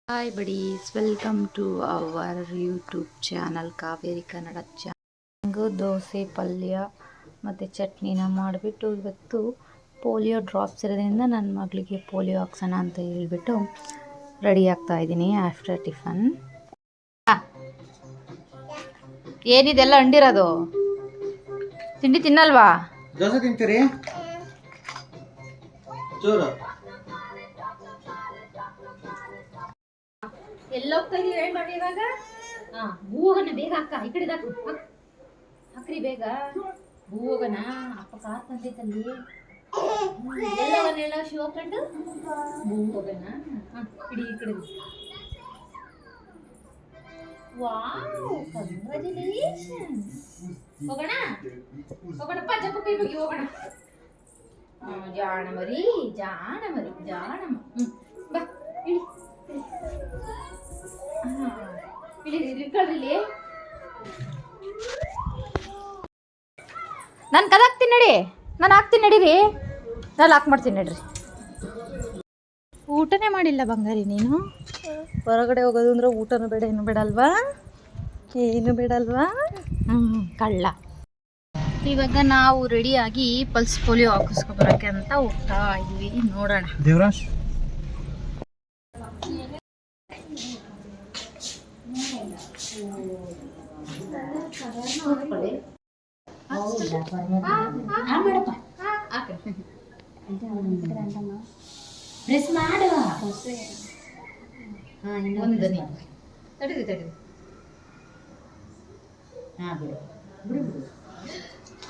Hi buddies, welcome to our YouTube channel Kaveri Kannada channel. Dosa ಪಲ್ಯ ಮತ್ತು ಚಟ್ನಿನ ಮಾಡಿಬಿಟ್ಟು ಇವತ್ತು ಪೋಲಿಯೋ ಡ್ರಾಪ್ಸ್ ಇರೋದ್ರಿಂದ ನನ್ನ ಮಗಳಿಗೆ ಪೋಲಿಯೋ ಹಾಕ್ಸೋಣ ಅಂತ ಹೇಳ್ಬಿಟ್ಟು ರೆಡಿ ಆಗ್ತಾ ಇದ್ದೀನಿ ಆಫ್ಟರ್ ಟಿಫನ್. ಏನಿದೆಲ್ಲ ಅಂಡಿರೋದು? ತಿಂಡಿ ತಿನ್ನಲ್ವಾ? ದೋಸೆ ತಿಂತೀರಿ? ಎಲ್ಲೋಗ್ತಾ ಇದೀವಿ ಹೇಳಿ ಮಾಡಿ ಇವಾಗ. ಹೂವಗನ ಬೇಗ ಅಕ್ಕ ಈ ಕಡೆ ಹಾಕ್ರಿ ಬೇಗ. ಹೂವಗನ ಅಪ್ಪ ಕಾರ್ ತಂದೈತಲ್ಲಿ ಎಲ್ಲವನ್ನೆಲ್ಲ ಶಿವ ಕಂಡು ಹೂವಗನ ಇಡೀ ಈ ಕಡೆ. Wow, congratulations. ಹೋಗೋಣ ಹೋಗೋಣಪ್ಪ, ಜಪ್ಪ ಕೈ ಮುಗಿ ಹೋಗೋಣ. ಜಾಣ ಮರಿ ಜಾಣಮ್ಮ. ಬಾ ಇಳಿ ಇಳ್ಕೊಳ್ರಿ. ನಾನು ಕದಾಕ್ತೀನಿ ನಡಿ, ನಾನು ಹಾಕ್ತೀನಿ ನಡೀರಿ, ನಾನು ಲಾಕ್ ಮಾಡ್ತೀನಿ ನಡ್ರಿ. ಊಟನೇ ಮಾಡಿಲ್ಲ ಬಂಗಾರಿ ನೀನು. ಹೊರಗಡೆ ಹೋಗೋದು ಅಂದ್ರೆ ಊಟನೂ ಬೇಡ ಏನು ಬೇಡಲ್ವಾ? ಏನು ಬೇಡಲ್ವಾ? ಕಳ್ಳ. ಇವಾಗ ನಾವು ರೆಡಿಯಾಗಿ ಪಲ್ಸ್ ಪೋಲಿಯೋ ಹಾಕಿಸ್ಕೊಬರೋಕ್ಕೆ ಅಂತ ಹೋಗ್ತಾ ಇದ್ವಿ. ನೋಡೋಣ. ದೇವರಾಜ್ ಪ್ರೆಸ್ ಮಾಡುವ ಒಂದನಿ ತಡಿದು ಬಿಡು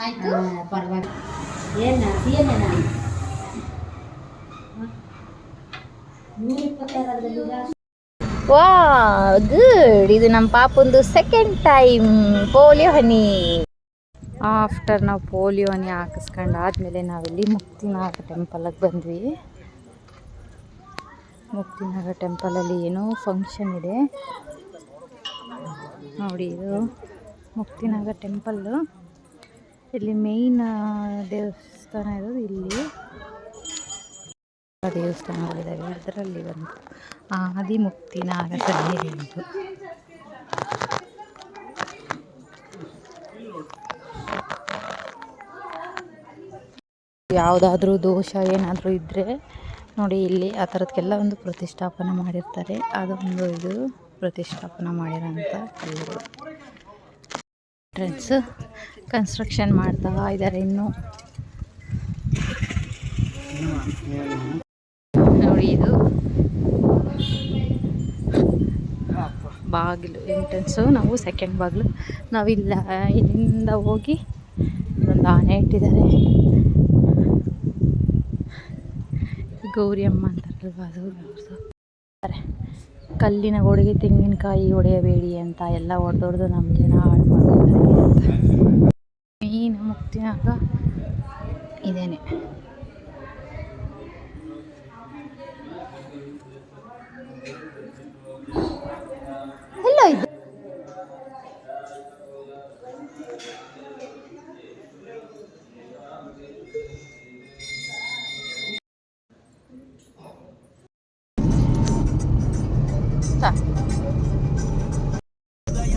ಆಯ್ತು. ಪರವಾಗಿಲ್ಲ. ವಾ ಗುಡ್. ಇದು ನಮ್ಮ ಪಾಪಂದು ಸೆಕೆಂಡ್ ಟೈಮ್ ಪೋಲಿಯೋ ಹನಿ. ಆಫ್ಟರ್ ನಾವು ಪೋಲಿಯೋ ಹನಿ ಹಾಕಿಸ್ಕೊಂಡು ಆದಮೇಲೆ ನಾವಿಲ್ಲಿ ಮುಕ್ತಿನಾಗ ಟೆಂಪಲಿಗೆ ಬಂದ್ವಿ. ಮುಕ್ತಿನಾಗ ಟೆಂಪಲಲ್ಲಿ ಏನೋ ಫಂಕ್ಷನ್ ಇದೆ ನೋಡಿ. ಇದು ಮುಕ್ತಿನಾಗ ಟೆಂಪಲ್ಲು. ಇಲ್ಲಿ ಮೇಯ್ನ್ ದೇವಸ್ಥಾನ ಇರೋದು ಇಲ್ಲಿ. ದೇವಸ್ಥಾನಗಳಿದ್ದಾವೆ, ಅದರಲ್ಲಿ ಒಂದು ಆದಿ ಮುಕ್ತಿನಾಗ ಸನ್ನಿಧಿ ಉಂಟು. ಯಾವುದಾದ್ರೂ ದೋಷ ಏನಾದರೂ ಇದ್ದರೆ ನೋಡಿ ಇಲ್ಲಿ ಆ ಥರದಕ್ಕೆಲ್ಲ ಒಂದು ಪ್ರತಿಷ್ಠಾಪನೆ ಮಾಡಿರ್ತಾರೆ. ಅದೊಂದು ಇದು ಪ್ರತಿಷ್ಠಾಪನೆ ಮಾಡಿರೋಂಥ ಕಲ್ಲುಗಳು. ಎಂಟ್ರೆನ್ಸ್ ಕನ್ಸ್ಟ್ರಕ್ಷನ್ ಮಾಡ್ತಾ ಇದ್ದಾರೆ ಇನ್ನೂ. ನೋಡಿ ಇದು ಬಾಗಿಲು ಎಂಟ್ರೆನ್ಸು. ನಾವು ಸೆಕೆಂಡ್ ಬಾಗಿಲು. ನಾವಿಲ್ಲ ಇಲ್ಲಿಂದ ಹೋಗಿ ಒಂದು ಆನೆ ಇಟ್ಟಿದ್ದಾರೆ. ಗೌರಿ ಅಮ್ಮ ಅಂತಾರಲ್ವ, ಅದು ಕಲ್ಲಿನ ಗೋಡೆಗೆ ತೆಂಗಿನಕಾಯಿ ಹೊಡೆಯಬೇಡಿ ಅಂತ ಎಲ್ಲ ಹೊಡೆದೊಡ್ದು ನಮ್ಮ ಜನ ಹಾಳು ಮಾಡ್ತಾರೆ ಅಂತ. ಮೇನ್ ಮುಕ್ತಿನಾಗ ಇದೇನೆ. ಎಲ್ಲೋ ಇದು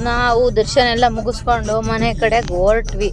ನಾವು ದರ್ಶನ ಎಲ್ಲ ಮುಗಿಸ್ಕೊಂಡು ಮನೆ ಕಡೆಗೆ ಹೊರಟ್ವಿ.